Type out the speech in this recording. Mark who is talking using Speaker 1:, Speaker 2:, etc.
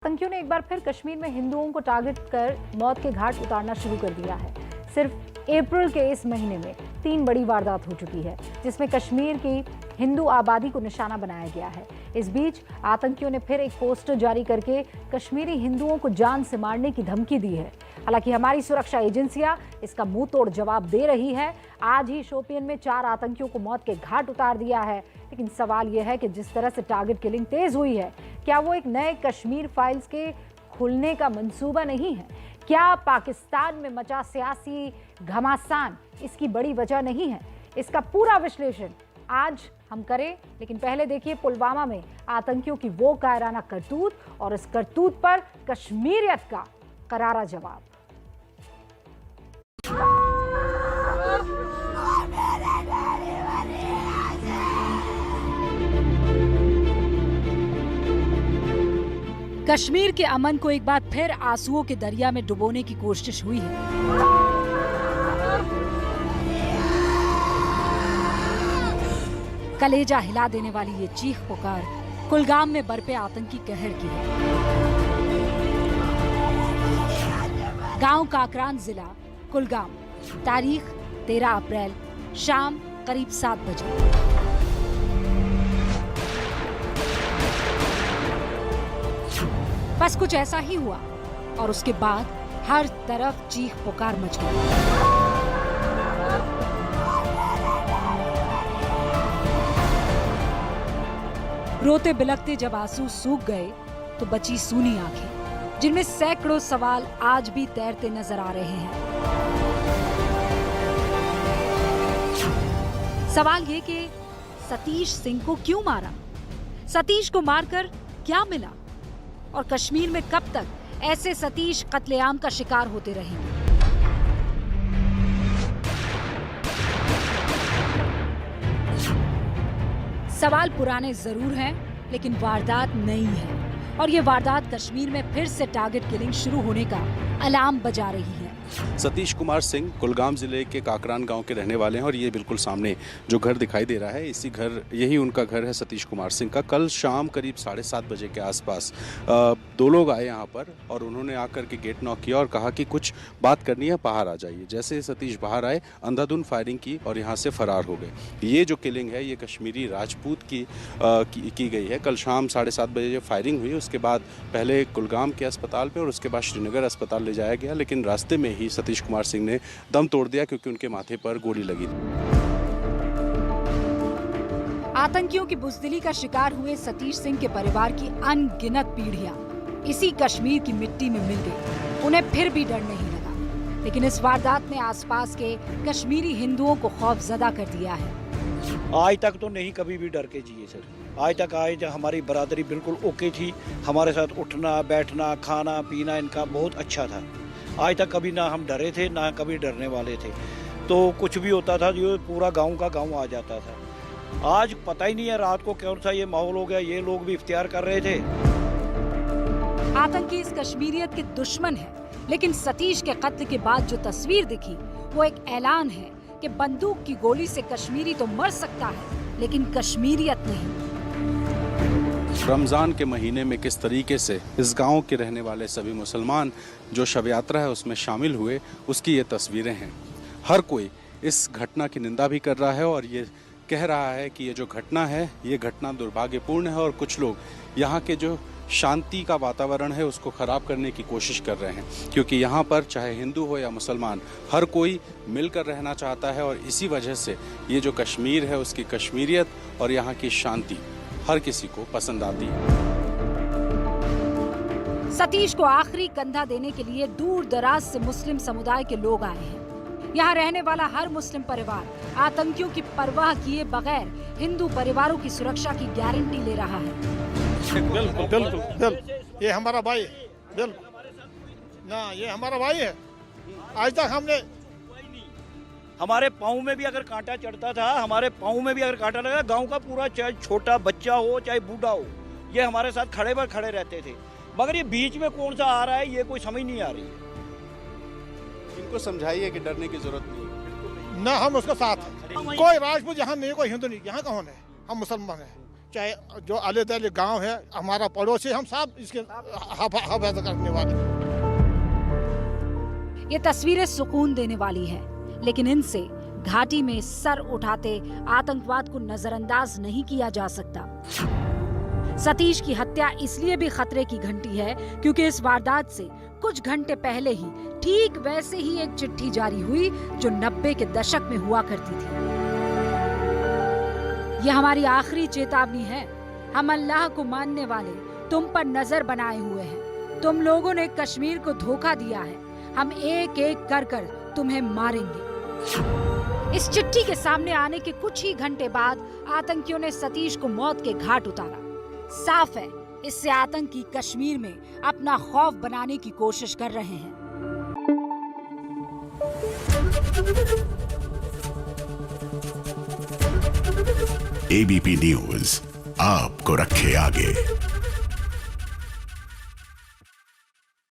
Speaker 1: आतंकियों ने एक बार फिर कश्मीर में हिंदुओं को टारगेट कर मौत के घाट उतारना शुरू कर दिया है। सिर्फ अप्रैल के इस महीने में 3 बड़ी वारदात हो चुकी है, जिसमें कश्मीर की हिंदू आबादी को निशाना बनाया गया है। इस बीच आतंकियों ने फिर एक पोस्टर जारी करके कश्मीरी हिंदुओं को जान से मारने की धमकी दी है। हालांकि हमारी सुरक्षा एजेंसियां इसका मुंह तोड़ जवाब दे रही है। आज ही शोपियन में 4 आतंकियों को मौत के घाट उतार दिया है। लेकिन सवाल यह है कि जिस तरह से टारगेट किलिंग तेज हुई है, क्या वो एक नए कश्मीर फाइल्स के खुलने का मंसूबा नहीं है? क्या पाकिस्तान में मचा सियासी घमासान इसकी बड़ी वजह नहीं है? इसका पूरा विश्लेषण आज हम करें, लेकिन पहले देखिए पुलवामा में आतंकियों की वो कायराना करतूत और इस करतूत पर कश्मीरियत का करारा जवाब। कश्मीर के अमन को एक बार फिर आंसुओं के दरिया में डुबोने की कोशिश हुई है। कलेजा हिला देने वाली ये चीख पुकार कुलगाम में बरपे आतंकी कहर की है। गांव काकरान जिला कुलगाम, तारीख 13 अप्रैल, शाम करीब 7 बजे। बस कुछ ऐसा ही हुआ और उसके बाद हर तरफ चीख पुकार मच गई। रोते बिलखते जब आंसू सूख गए तो बची सूनी आंखें, जिनमें सैकड़ों सवाल आज भी तैरते नजर आ रहे हैं। सवाल ये कि सतीश सिंह को क्यों मारा? सतीश को मारकर क्या मिला? और कश्मीर में कब तक ऐसे सतीश कत्लेआम का शिकार होते रहेंगे? सवाल पुराने जरूर हैं, लेकिन वारदात नई है और ये वारदात कश्मीर में फिर से टारगेट किलिंग शुरू होने का अलार्म बजा रही है।
Speaker 2: सतीश कुमार सिंह कुलगाम जिले के काकरान गांव के रहने वाले हैं और ये बिल्कुल सामने जो घर दिखाई दे रहा है, यही उनका घर है सतीश कुमार सिंह का। कल शाम करीब 7:30 बजे के आसपास 2 लोग आए यहाँ पर और उन्होंने आकर के गेट नॉक किया और कहा कि कुछ बात करनी है, बाहर आ जाइए। जैसे ही सतीश बाहर आए, अंधाधुंध फायरिंग की और यहाँ से फरार हो गए। ये जो किलिंग है ये कश्मीरी राजपूत की गई है। कल शाम 7:30 बजे फायरिंग हुई, उसके बाद पहले कुलगाम के अस्पताल पर और उसके बाद श्रीनगर अस्पताल ले जाया गया, लेकिन रास्ते में ही सतीश कुमार सिंह ने दम तोड़ दिया क्योंकि उनके माथे पर गोली लगी।
Speaker 1: आतंकियों की बुजदिली का शिकार हुए सतीश सिंह के परिवार की अनगिनत पीढ़ियां इसी कश्मीर की मिट्टी में मिल गई। उन्हें फिर भी डर नहीं लगा, लेकिन इस वारदात ने आसपास के कश्मीरी हिंदुओं को खौफजदा कर दिया है।
Speaker 3: आज तक तो नहीं कभी भी डर के जिए सर। आज तक हमारी बरादरी बिल्कुल ओके थी। हमारे साथ उठना बैठना खाना पीना इनका बहुत अच्छा था। आज तक कभी ना हम डरे थे ना कभी डरने वाले थे। तो कुछ भी होता था जो पूरा गांव का गांव आ जाता था। आज पता ही नहीं है रात को कौन सा ये माहौल हो गया। ये लोग भी इख्तियार कर रहे थे।
Speaker 1: आतंकी इस कश्मीरियत के दुश्मन है, लेकिन सतीश के कत्ल के बाद जो तस्वीर दिखी वो एक ऐलान है कि बंदूक की गोली से कश्मीरी तो मर सकता है, लेकिन कश्मीरियत नहीं।
Speaker 2: रमज़ान के महीने में किस तरीके से इस गांव के रहने वाले सभी मुसलमान जो शव यात्रा है उसमें शामिल हुए, उसकी ये तस्वीरें हैं। हर कोई इस घटना की निंदा भी कर रहा है और ये कह रहा है कि ये जो घटना है ये घटना दुर्भाग्यपूर्ण है और कुछ लोग यहाँ के जो शांति का वातावरण है उसको ख़राब करने की कोशिश कर रहे हैं, क्योंकि यहाँ पर चाहे हिंदू हो या मुसलमान हर कोई मिलकर रहना चाहता है और इसी वजह से ये जो कश्मीर है उसकी कश्मीरियत और यहाँ की शांति हर किसी को पसंद आती है।
Speaker 1: सतीश को आखिरी कंधा देने के लिए दूर दराज से मुस्लिम समुदाय के लोग आए हैं। यहाँ रहने वाला हर मुस्लिम परिवार आतंकियों की परवाह किए बगैर हिंदू परिवारों की सुरक्षा की गारंटी ले रहा है।
Speaker 4: बिल्कुल बिल्कुल बिल्कुल, ये हमारा भाई है। बिल्कुल ना, ये हमारा भाई है। आज तक हमने
Speaker 3: हमारे पाँव में भी अगर कांटा चढ़ता था, हमारे पाँव में भी अगर कांटा लगा, गांव का पूरा चाहे छोटा बच्चा हो चाहे बूढ़ा हो, ये हमारे साथ खड़े रहते थे। मगर ये बीच में कौन सा आ रहा है ये कोई समझ नहीं आ रही है।
Speaker 2: इनको समझाइए कि डरने की जरूरत नहीं है।
Speaker 4: ना हम उसका साथ है। कोई राजपूत यहाँ नहीं, कोई हिंदू नहीं। यहाँ कौन है? हम मुसलमान हैं। चाहे जो आले दले गांव है, हमारा पड़ोसी, हम सब इसके हिफाजत करने वाले।
Speaker 1: ये तस्वीरें सुकून देने वाली है, लेकिन इनसे घाटी में सर उठाते आतंकवाद को नजरअंदाज नहीं किया जा सकता। सतीश की हत्या इसलिए भी खतरे की घंटी है क्योंकि इस वारदात से कुछ घंटे पहले ही ठीक वैसे ही एक चिट्ठी जारी हुई जो 90 के दशक में हुआ करती थी। यह हमारी आखिरी चेतावनी है। हम अल्लाह को मानने वाले तुम पर नजर बनाए हुए हैं। तुम लोगों ने कश्मीर को धोखा दिया है। हम एक एक कर कर तुम्हें मारेंगे। इस चिट्ठी के सामने आने के कुछ ही घंटे बाद आतंकियों ने सतीश को मौत के घाट उतारा। साफ है, इससे आतंकी कश्मीर में अपना खौफ बनाने की कोशिश कर रहे हैं।
Speaker 5: एबीपी न्यूज आपको रखे आगे।